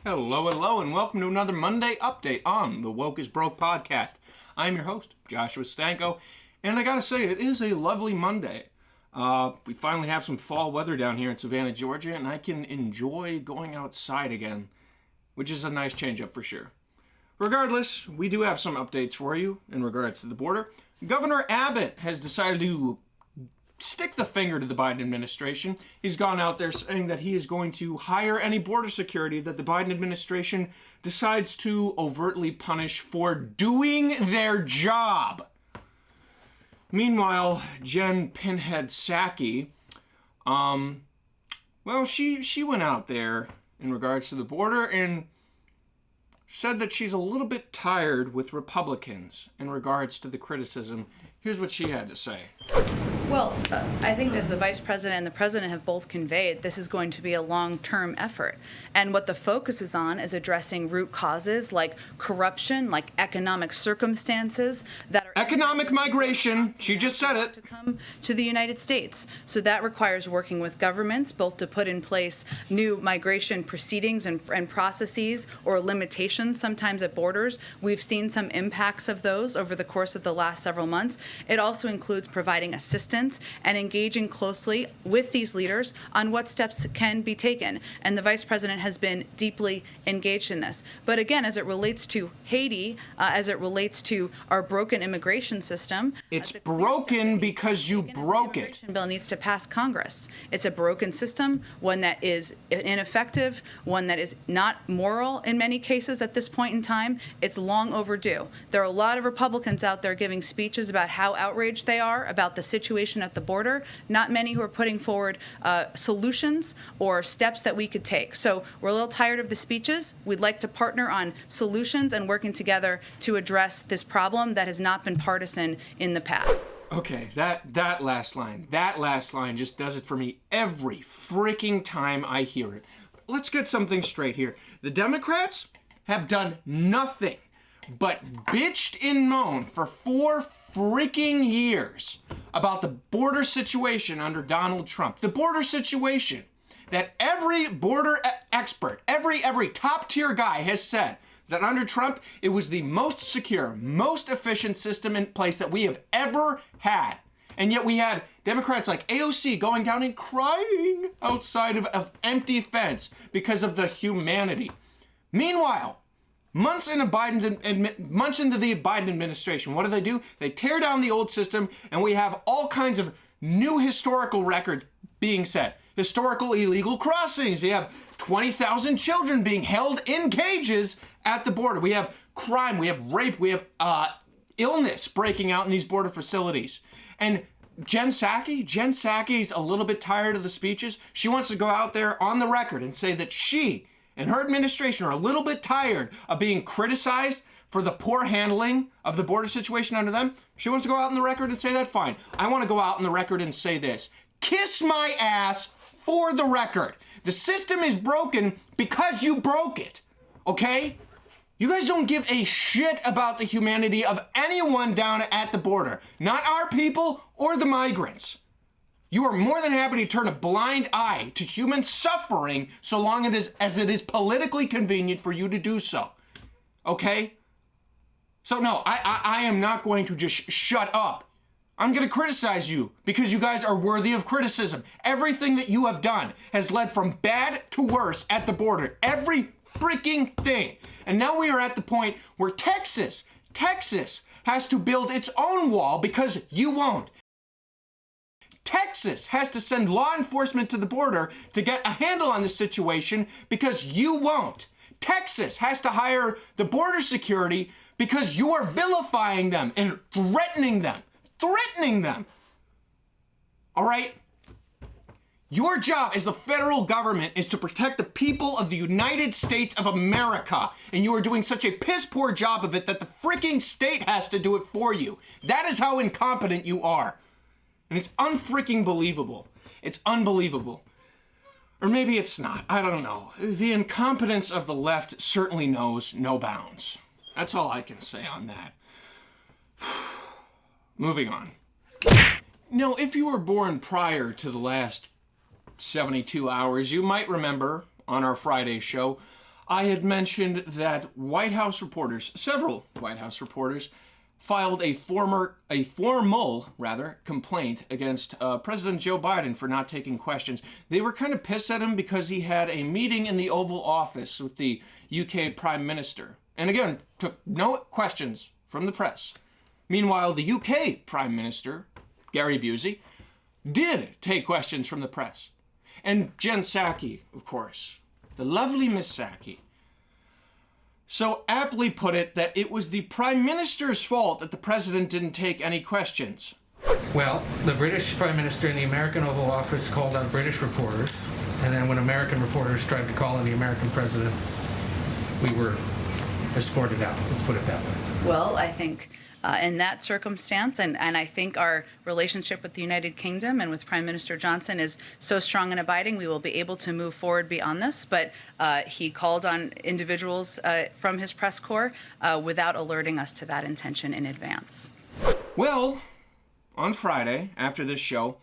Hello, hello, and welcome to another Monday update on the Woke is Broke podcast. I'm your host, Joshua Stanko, and I gotta say, it is a lovely Monday. We finally have some fall weather down here in Savannah, Georgia, and I can enjoy going outside again, which is a nice change up for sure. Regardless, we do have some updates for you in regards to the border. Governor Abbott has decided to stick the finger to the Biden administration. He's gone out there saying that he is going to hire any border security that the Biden administration decides to overtly punish for doing their job. Meanwhile, Jen Pinhead Psaki, she went out there in regards to the border and said that she's a little bit tired with Republicans in regards to the criticism. Here's what she had to say. Well, I think as the Vice President and the President have both conveyed, this is going to be a long-term effort. And what the focus is on is addressing root causes like corruption, like economic circumstances that are... Economic migration, she just said it. ...to come to the United States. So that requires working with governments, both to put in place new migration proceedings and processes or limitations sometimes at borders. We've seen some impacts of those over the course of the last several months. It also includes providing assistance and engaging closely with these leaders on what steps can be taken. And the Vice President has been deeply engaged in this. But again, as it relates to Haiti, as it relates to our broken immigration system... It's broken because you broke it. The immigration bill needs to pass Congress. It's a broken system, one that is ineffective, one that is not moral in many cases at this point in time. It's long overdue. There are a lot of Republicans out there giving speeches about how outraged they are about the situation at the border, not many who are putting forward solutions or steps that we could take. So we're a little tired of the speeches. We'd like to partner on solutions and working together to address this problem that has not been partisan in the past. Okay, that last line just does it for me every freaking time I hear it. Let's get something straight here. The Democrats have done nothing but bitched and moaned for 4 freaking years about the border situation under Donald Trump. The border situation that every border expert, every top tier guy has said that under Trump, it was the most secure, most efficient system in place that we have ever had. And yet we had Democrats like AOC going down and crying outside of empty fence because of the humanity. Meanwhile, months into the Biden administration, what do? They tear down the old system, and we have all kinds of new historical records being set. Historical illegal crossings. We have 20,000 children being held in cages at the border. We have crime. We have rape. We have illness breaking out in these border facilities. And Jen Psaki's a little bit tired of the speeches. She wants to go out there on the record and say that she and her administration are a little bit tired of being criticized for the poor handling of the border situation under them. She wants to go out on the record and say that, fine. I want to go out on the record and say this. Kiss my ass for the record. The system is broken because you broke it, okay? You guys don't give a shit about the humanity of anyone down at the border. Not our people or the migrants. You are more than happy to turn a blind eye to human suffering so long as it is politically convenient for you to do so. Okay? So no, I am not going to just shut up. I'm going to criticize you because you guys are worthy of criticism. Everything that you have done has led from bad to worse at the border. Every freaking thing. And now we are at the point where Texas has to build its own wall because you won't. Texas has to send law enforcement to the border to get a handle on the situation because you won't. Texas has to hire the border security because you are vilifying them and threatening them. All right? Your job as the federal government is to protect the people of the United States of America, and you are doing such a piss poor job of it that the freaking state has to do it for you. That is how incompetent you are. And it's unfreaking believable. It's unbelievable. Or maybe it's not. I don't know. The incompetence of the left certainly knows no bounds. That's all I can say on that. Moving on. Now, if you were born prior to the last 72 hours, you might remember on our Friday show, I had mentioned that White House reporters, several White House reporters, filed a formal complaint against President Joe Biden for not taking questions. They were kind of pissed at him because he had a meeting in the Oval Office with the UK Prime Minister. And again, took no questions from the press. Meanwhile, the UK Prime Minister, Gary Busey, did take questions from the press. And Jen Psaki, of course, the lovely Miss Psaki, so aptly put it that it was the Prime Minister's fault that the President didn't take any questions. Well, the British Prime Minister in the American Oval Office called on British reporters, and then when American reporters tried to call on the American President, we were escorted out, let's put it that way. Well, I think in that circumstance, and I think our relationship with the United Kingdom and with Prime Minister Johnson is so strong and abiding, we will be able to move forward beyond this. But he called on individuals from his press corps without alerting us to that intention in advance. Well, on Friday, after this show,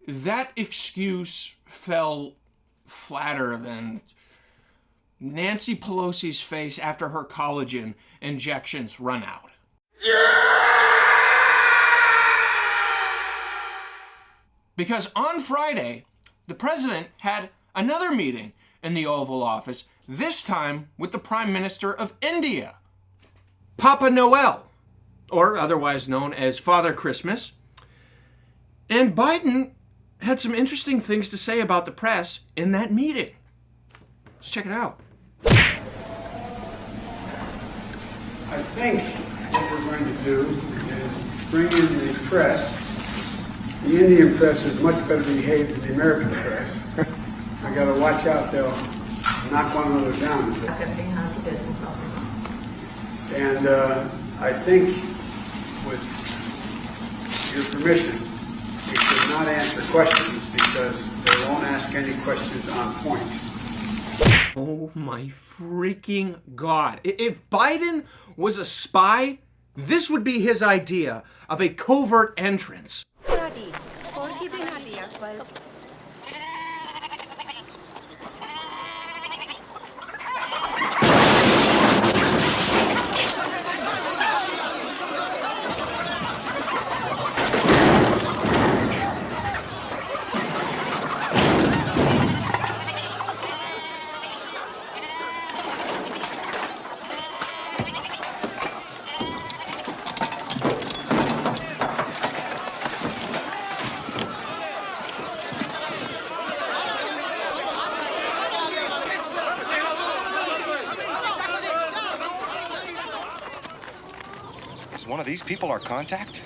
that excuse fell flatter than Nancy Pelosi's face after her collagen injections run out. Because on Friday, the president had another meeting in the Oval Office, this time with the Prime Minister of India, Papa Noel, or otherwise known as Father Christmas. And Biden had some interesting things to say about the press in that meeting. Let's check it out. I think what we're going to do is bring in the press. The Indian press is much better behaved than the American press. I got to watch out; they'll knock one another down. And I think, with your permission, we should not answer questions because they won't ask any questions on point. Oh my freaking God. If Biden was a spy, this would be his idea of a covert entrance. Is one of these people our contact?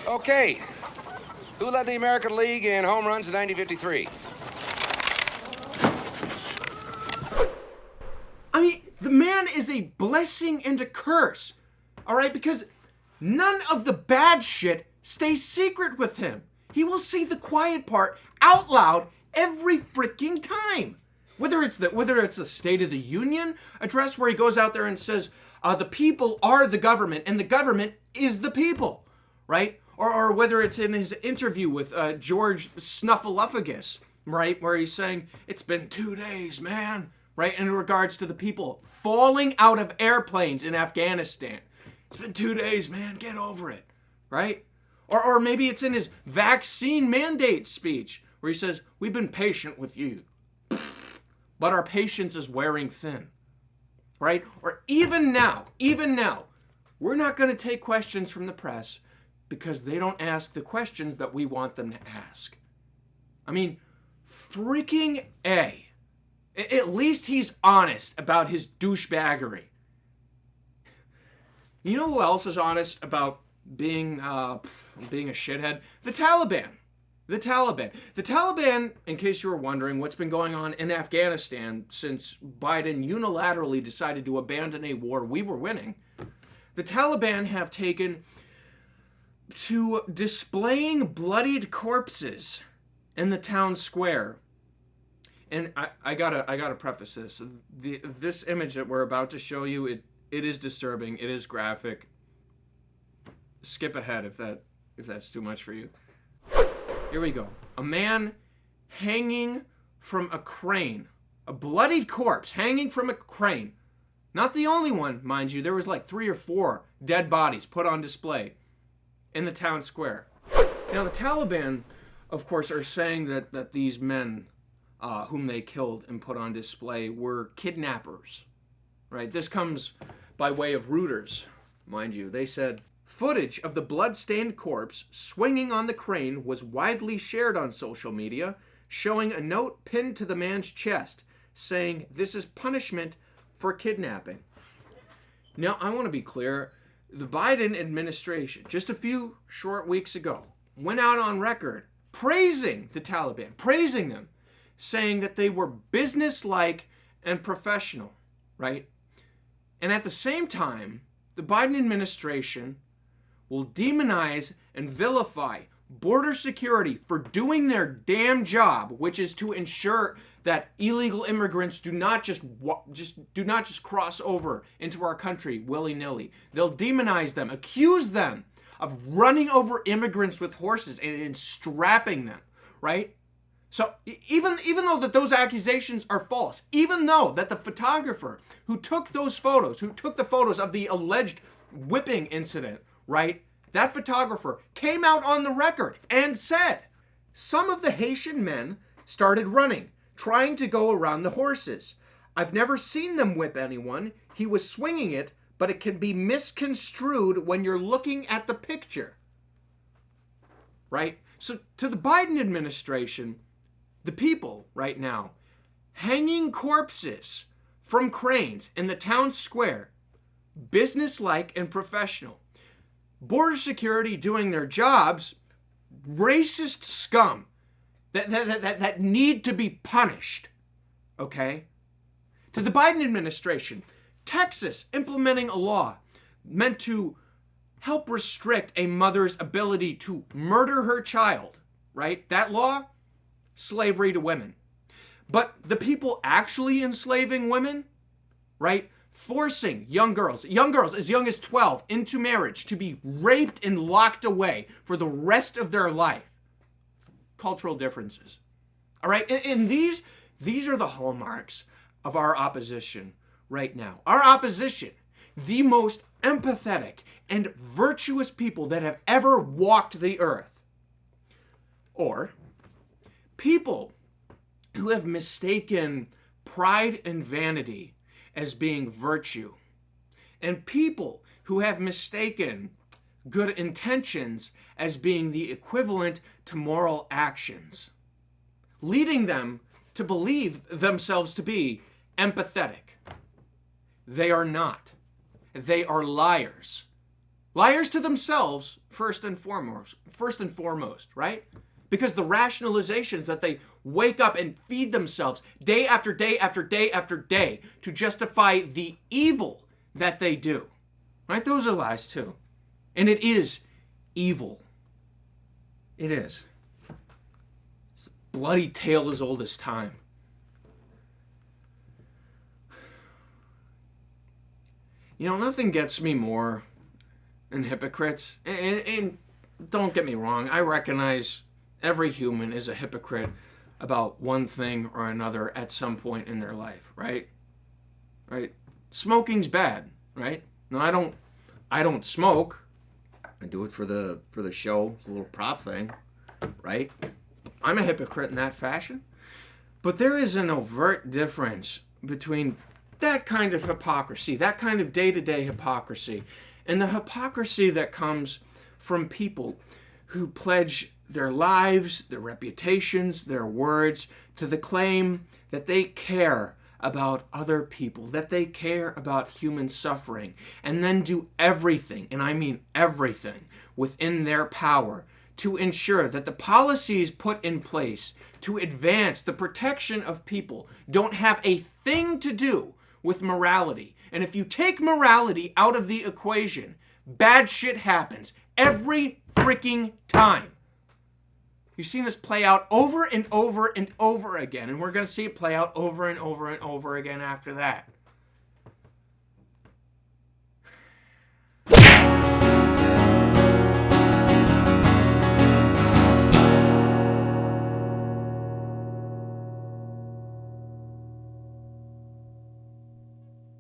Okay. Who led the American League in home runs in 1953? I mean, the man is a blessing and a curse, all right? Because none of the bad shit stays secret with him. He will say the quiet part out loud every freaking time. Whether it's the State of the Union address where he goes out there and says, the people are the government and the government is the people, right? Or whether it's in his interview with George Snuffleupagus, right? Where he's saying, it's been 2 days, man, right? In regards to the people falling out of airplanes in Afghanistan. It's been 2 days, man, get over it, right? Or maybe it's in his vaccine mandate speech where he says, we've been patient with you, but our patience is wearing thin, right? Or even now, we're not going to take questions from the press because they don't ask the questions that we want them to ask. I mean, freaking A. At least he's honest about his douchebaggery. You know who else is honest about being a shithead? The Taliban. The Taliban, in case you were wondering, what's been going on in Afghanistan since Biden unilaterally decided to abandon a war we were winning. The Taliban have taken to displaying bloodied corpses in the town square. And I gotta preface this. This image that we're about to show you, it is disturbing. It is graphic. Skip ahead if that's too much for you. Here we go. A man hanging from a crane, a bloodied corpse hanging from a crane. Not the only one, mind you. There was like 3 or 4 dead bodies put on display in the town square. Now, the Taliban, of course, are saying that these men whom they killed and put on display were kidnappers, right? This comes by way of Reuters, mind you. They said, footage of the blood-stained corpse swinging on the crane was widely shared on social media, showing a note pinned to the man's chest saying, "This is punishment for kidnapping." Now, I want to be clear. The Biden administration, just a few short weeks ago, went out on record praising the Taliban, praising them, saying that they were businesslike and professional, right? And at the same time, the Biden administration will demonize and vilify border security for doing their damn job, which is to ensure that illegal immigrants do not just cross over into our country willy-nilly. They'll demonize them, accuse them of running over immigrants with horses and strapping them, right? So even though that those accusations are false, even though that the photographer who took those photos, who took the photos of the alleged whipping incident, right? That photographer came out on the record and said some of the Haitian men started running, trying to go around the horses. I've never seen them whip anyone. He was swinging it, but it can be misconstrued when you're looking at the picture. Right? So to the Biden administration, the people right now, hanging corpses from cranes in the town square, businesslike and professional. Border security doing their jobs, racist scum that need to be punished, okay? To the Biden administration, Texas implementing a law meant to help restrict a mother's ability to murder her child, right? That law, slavery to women. But the people actually enslaving women, right? Forcing young girls as young as 12 into marriage to be raped and locked away for the rest of their life. Cultural differences. All right, and these are the hallmarks of our opposition right now. Our opposition, the most empathetic and virtuous people that have ever walked the earth. Or people who have mistaken pride and vanity as being virtue. And people who have mistaken good intentions as being the equivalent to moral actions, leading them to believe themselves to be empathetic. They are not. They are liars. Liars to themselves, first and foremost, right? Because the rationalizations that they wake up and feed themselves day after day after day after day to justify the evil that they do, right? Those are lies too. And it is evil. It is. It's a bloody tale as old as time. You know, nothing gets me more than hypocrites. And don't get me wrong, I recognize every human is a hypocrite about one thing or another at some point in their life, right? Right? Smoking's bad, right? No, I don't smoke. I do it for the show, it's a little prop thing, right? I'm a hypocrite in that fashion. But there is an overt difference between that kind of hypocrisy, that kind of day-to-day hypocrisy, and the hypocrisy that comes from people who pledge their lives, their reputations, their words to the claim that they care about other people, that they care about human suffering, and then do everything, and I mean everything, within their power to ensure that the policies put in place to advance the protection of people don't have a thing to do with morality. And if you take morality out of the equation, bad shit happens every freaking time. You've seen this play out over and over and over again, and we're going to see it play out over and over and over again after that.